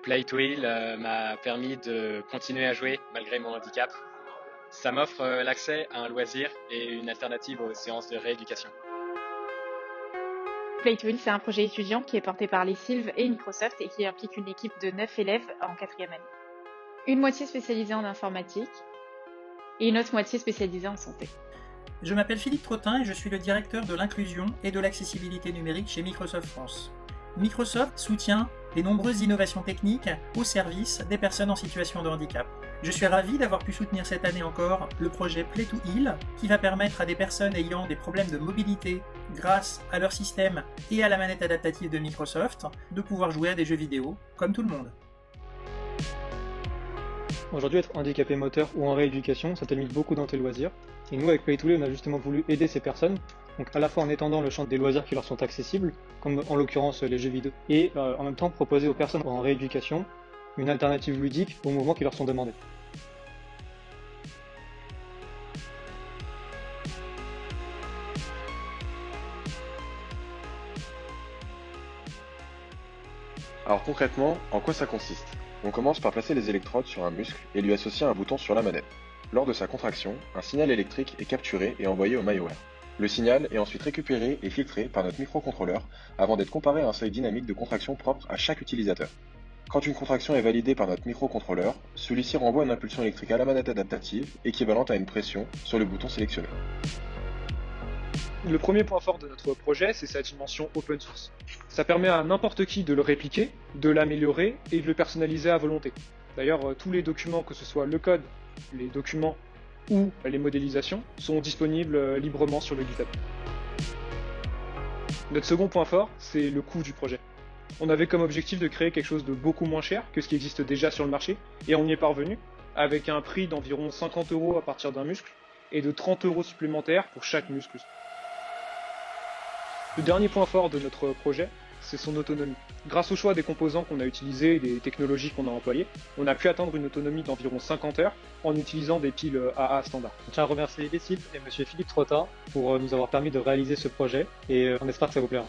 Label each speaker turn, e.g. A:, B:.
A: Play to Heal m'a permis de continuer à jouer malgré mon handicap. Ça m'offre l'accès à un loisir et une alternative aux séances de rééducation.
B: Play to Heal, c'est un projet étudiant qui est porté par les Sylves et Microsoft et qui implique une équipe de 9 élèves en 4e année. Une moitié spécialisée en informatique et une autre moitié spécialisée en santé.
C: Je m'appelle Philippe Trottin et je suis le directeur de l'inclusion et de l'accessibilité numérique chez Microsoft France. Microsoft soutient les nombreuses innovations techniques au service des personnes en situation de handicap. Je suis ravi d'avoir pu soutenir cette année encore le projet Play to Heal qui va permettre à des personnes ayant des problèmes de mobilité grâce à leur système et à la manette adaptative de Microsoft de pouvoir jouer à des jeux vidéo comme tout le monde.
D: Aujourd'hui, être handicapé moteur ou en rééducation, ça te limite beaucoup dans tes loisirs. Et nous, avec Play to Heal, on a justement voulu aider ces personnes, donc à la fois en étendant le champ des loisirs qui leur sont accessibles, comme en l'occurrence les jeux vidéo, et en même temps proposer aux personnes en rééducation une alternative ludique aux mouvements qui leur sont demandés.
E: Alors concrètement, en quoi ça consiste? On commence par placer les électrodes sur un muscle et lui associer un bouton sur la manette. Lors de sa contraction, un signal électrique est capturé et envoyé au MyAware. Le signal est ensuite récupéré et filtré par notre microcontrôleur avant d'être comparé à un seuil dynamique de contraction propre à chaque utilisateur. Quand une contraction est validée par notre microcontrôleur, celui-ci renvoie une impulsion électrique à la manette adaptative équivalente à une pression sur le bouton sélectionné.
D: Le premier point fort de notre projet, c'est sa dimension open source. Ça permet à n'importe qui de le répliquer, de l'améliorer et de le personnaliser à volonté. D'ailleurs, tous les documents, que ce soit le code, les documents ou les modélisations, sont disponibles librement sur le GitHub. Notre second point fort, c'est le coût du projet. On avait comme objectif de créer quelque chose de beaucoup moins cher que ce qui existe déjà sur le marché, et on y est parvenu, avec un prix d'environ 50 € à partir d'un muscle, et de 30 € supplémentaires pour chaque muscle. Le dernier point fort de notre projet, c'est son autonomie. Grâce au choix des composants qu'on a utilisés et des technologies qu'on a employées, on a pu atteindre une autonomie d'environ 50 heures en utilisant des piles AA standard.
F: Je tiens à remercier les Sylves et monsieur Philippe Trottin pour nous avoir permis de réaliser ce projet et on espère que ça vous plaira.